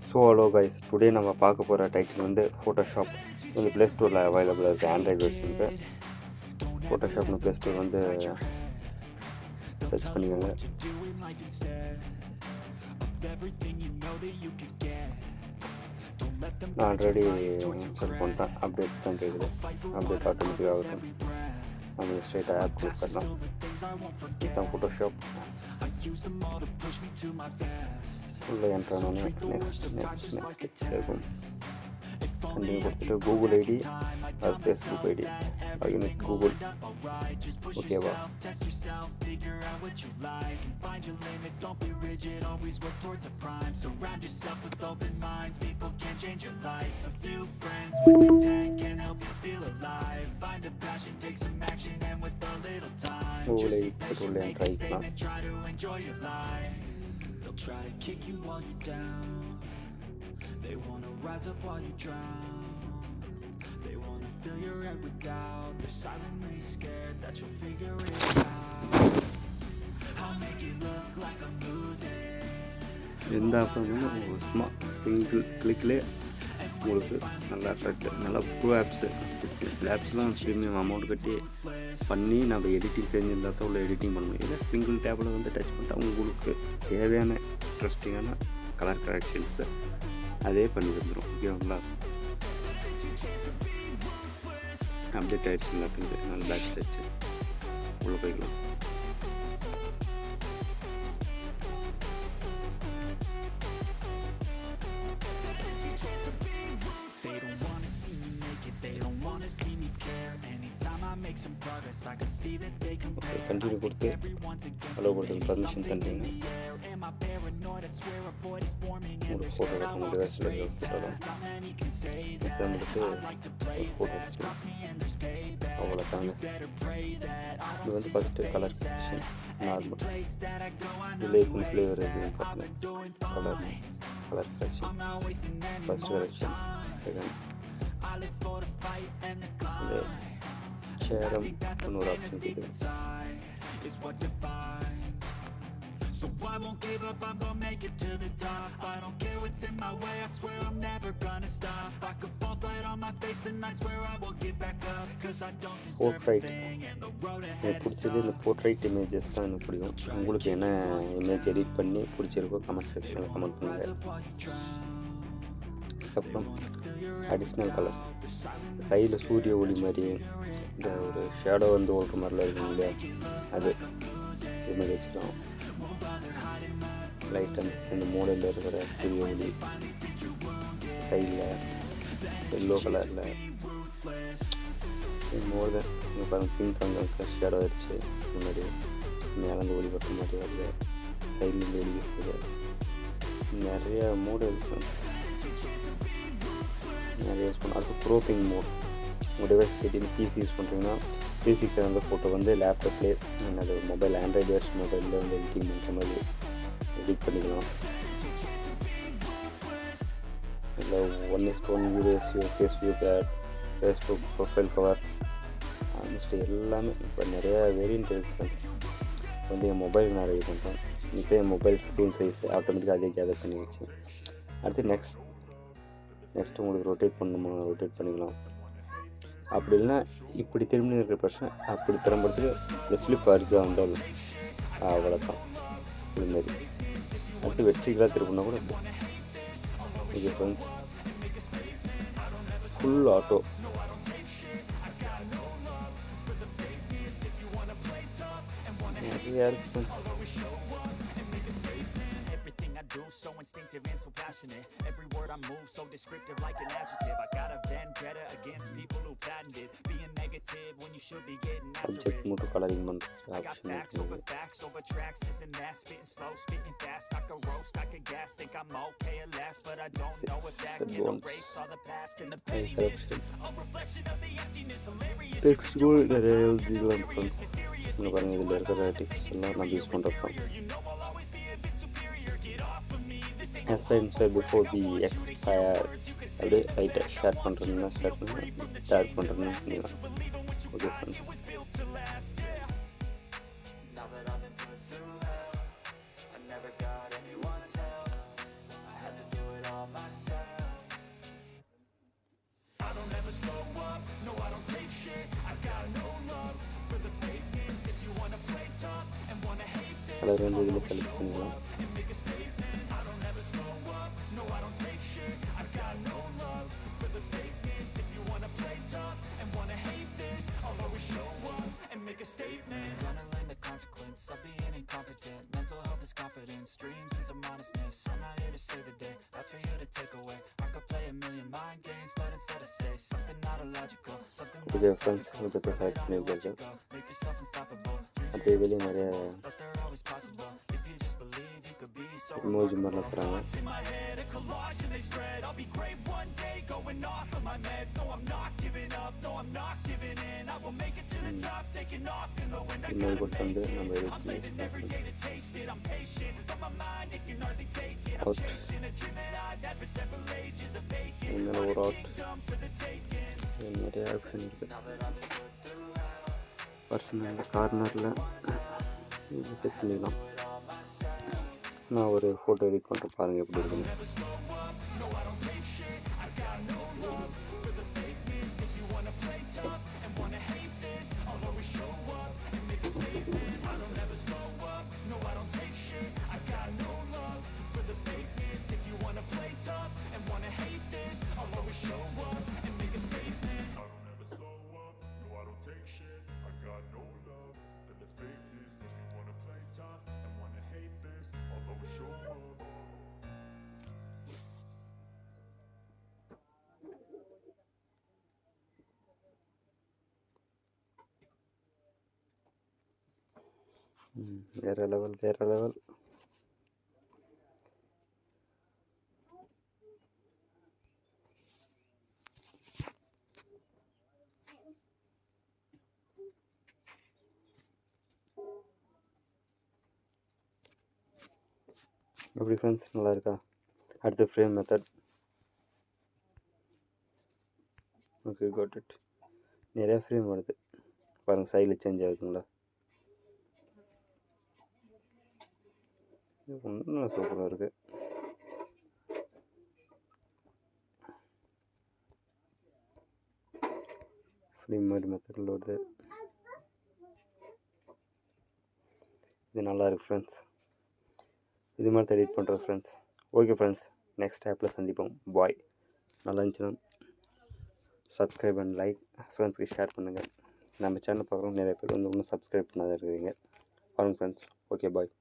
So hello guys, today நம்ம பார்க்க போகிற டைட்டில் வந்து ஃபோட்டோஷாப். வந்து ப்ளே ஸ்டோரில் அவைலபிளாக இருக்குது. ஆண்ட்ராய்டு வெர்ஷனுக்கு ஃபோட்டோஷாப்னு ப்ளே ஸ்டோர் வந்து சர்ச் பண்ணிக்கோங்க. நான் ஆல்ரெடி செக் பண்ணிட்டேன். அப்டேட் தான் கேட்குது. அப்டேட் ஆட்டோமேட்டிக்காக ஆகட்டும். நம்ம ஸ்ட்ரெயிட்டாக ஆப் கொடுத்துடலாம். இதுதான் ஃபோட்டோஷாப். உள்ளே என்ட்ரானோன்னு நெக்ஸ்ட் இருக்கும். கண்டினியூ கொடுத்துட்டு கூகுள் ஐடி அது ஃபேஸ்புக் ஐடி யூனிட் கூகுள். ஓகேவா? கூகுள் ஐடி போட்டு உள்ளே enter ஆகிக்கலாம். They'll try to kick you while you're down. They wanna rise up while you drown. They wanna fill your head with doubt. They're silently scared that you'll figure it out. I'll make it look like I'm losing. எந்த app இருந்தாலும் சும்மா single கிளிக்லேயே உங்களுக்கு நல்லா attract, நல்லா bro apps. சில ஆப்ஸ்லாம் premium amount கட்டி பண்ணி நம்ம எடிட்டிங் தெரிஞ்சிருந்தா தான் உள்ள எடிட்டிங் பண்ண முடியும். இல்லை சிங்கிள் டேப்பில் வந்து டச் பண்ணிட்டா உங்களுக்கு தேவையான இன்ட்ரெஸ்டிங்கான கலர் கரெக்ஷன்ஸை அதே பண்ணி வந்துடும். ஓகேங்களா? அப்டேட் ஆகிடுச்சு எல்லாத்துக்கு. நல்ல பேக் டச்சு உள்ளே போய்க்கலாம். கண்டினியூ கொடுத்து அலோ கொடுத்து பர்மிஷன் தந்தீங்க. ஒரு ஃபோட்டோ எடுக்க முடியாது. ஃபோட்டோ தான் எக்ஸாம் எடுத்து ஒரு ஃபோட்டோ எடுத்து அவ்வளோ தாங்க. இது வந்து ஃபஸ்ட்டு கலர் கரெக்ஷன் நார்மல். இதில் எத்தனை ஃப்ளேவர் இருக்குதுன்னு பாருங்கள். Colour correction first correction, second serum இன்னொரு ஆப்ஷன் இருக்குது. So I won't give up, I'm gonna make it to the top. I don't care what's in my way, I swear I'm never gonna stop. I could fall flat on my face and I swear I will get back up. Cause I don't deserve anything and the road ahead is பிடிச்சது இந்த portrait images தான் எனக்கு பிடிக்கும். உங்களுக்கு என்ன image edit பண்ணி பிடிச்சிருக்கோ comment செக்ஷனில் கமெண்ட் பண்ணுங்கள். அதுக்கப்புறம் அடிஷ்னல் கலர்ஸ், சைடில் சூரிய ஒளி மாதிரி இந்த ஒரு ஷேடோ வந்து ஓடுற மாதிரிலாம் இருக்கும் இல்லையா, அது இது மாதிரி வச்சுக்கலாம். லைட் அண்ட் இந்த மூலையில் இருக்கிற சூரிய ஒளி சைடில் எல்லோ கலரில் மோர் தென் இங்கே பாருங்கள் பிங்க் அங்கே இருக்கிற ஷேடோ வச்சு இந்த மாதிரி மேலேருந்து ஒளி பட்டுற மாதிரி வருது. சைட்லேருந்து ஒளி வீசுது. நிறைய மோடு இருக்கு, நிறைய யூஸ் பண்ணலாம். அது க்ரோப்பிங் மோட். உங்கள் டிவைஸ் திடீர்னு பிசி யூஸ் பண்ணுறீங்கன்னா பிசிக்கு தகுந்த ஃபோட்டோ வந்து லேப்டாப்லேயே அது மொபைல் ஆண்ட்ராய்டு வெர்ஷன் மொபைலில் வந்து எடிட்டிங் பண்ணுற மாதிரி எடிட் பண்ணிக்கலாம். இல்லை 1:1 ratio, Facebook profile cover, almost எல்லாமே இப்போ நிறையா வேரியன்ட் இருக்குது. வந்து என் மொபைல் நான் ரெடி பண்ணுறேன். இப்போ என் மொபைல் ஸ்க்ரீன் சைஸ் ஆட்டோமேட்டிக்காக அதே கேதர் பண்ணி வச்சு அடுத்து நெக்ஸ்ட் உங்களுக்கு ரொட்டேட் பண்ணணுமா ரொட்டேட் பண்ணிக்கலாம். அப்படி இல்லைன்னா இப்படி திரும்பி இருக்கிற பிரச்சனை அப்படி திரும்புறதுக்கு இந்த ஃப்ளிப் அரிஜா வந்தால் அவ்வளோதான். இது மாதிரி அடுத்து வெற்றிகளாக திருப்பினா கூட ஓகே ஃப்ரெண்ட்ஸ். ஃபுல் ஆட்டோ நிறையா இருக்குது friends. So instinctive and so passionate. Every word I move so descriptive like an adjective. I got a vendetta against people who patented being negative when you should be getting after it. Subject மட்டும் colouring பண்ணுற I got facts over tracks, this and that, spitting slow, spitting fast. I could roast, I could gas, think I'm okay at last, but I don't know if that can erase all the past and the pettiness. A reflection of the emptiness, hilarious. Text கூட நிறைய எழுதிக்கலாம் friends. இங்கே பாருங்கள், இதில் இருக்கிற text எல்லாம் நம்ம use பண்ணுறோம். inspire before the expire. அப்படியே ரைட்டாக ஷேர் பண்ணுறதுன்னா ஷேர் பண்ணுறதுன்னு பண்ணிடலாம். Okay friends. Never got anyone's help. I had to do it all myself. Colour வந்து இதில் செலக்ட் பண்ணிக்கலாம். Of being incompetent, mental health is confidence, dreams and some honestness. I'm not here to save the day, that's for you to take away. I could play a million mind games, but instead I say something not illogical, something okay friends, இதை select பண்ணியிருக்கிறது. make yourself unstoppable. அதே வெளியே நிறைய But they're always possible if you just believe you could be so emoji மாதிரிலாம் தராங்க. in my head, a collage and they spread. I'll be great one day, going off of my meds. No, I'm not giving up, no, I'm not giving in. I will make it to the top, taking off in the wind. I இன்னொரு போட்டு வந்து நம்ம I'm saving every day to taste it. I'm patient, but my mind, it can hardly take it. I'm out chasing a dream that I've had for several ages of vacant. இன்னொரு ஒரு out. Dumb for the taking. நிறைய option இருக்குது. Personal இந்த கார்னரில் இது set பண்ணிக்கலாம். நான் ஒரு ஃபோட்டோ எடிட் பண்ணுறேன், பாருங்கள் எப்படி இருக்குன்னு. வேறு லெவல். எப்படி ஃப்ரெண்ட்ஸ், நல்லா இருக்கா? அடுத்து frame method. Okay, got it. நிறையா ஃப்ரேம் வருது பாருங்கள், சைடில் சேஞ்ச் ஆகுதுங்களா? இன்னும் சூப்பராக இருக்குது. ஃப்ரேம் மாதிரி மெத்தடில் வருது. இது நல்லா இருக்குது ஃப்ரெண்ட்ஸ். இது மாதிரி எடிட் பண்ணுறோம் ஃப்ரெண்ட்ஸ். ஓகே ஃப்ரெண்ட்ஸ், நெக்ஸ்ட் ஆப்பில் சந்திப்போம். பாய். நல்லா இருந்துச்சுன்னா சப்ஸ்கிரைப் அண்ட் லைக், ஃப்ரெண்ட்ஸ்க்கு ஷேர் பண்ணுங்கள். நம்ம சேனல் பார்க்குறோம் நிறைய பேர் வந்து இன்னும் சப்ஸ்கிரைப் பண்ணாத இருக்கிறீங்க. பாருங்கள் ஃப்ரெண்ட்ஸ். ஓகே, பாய்.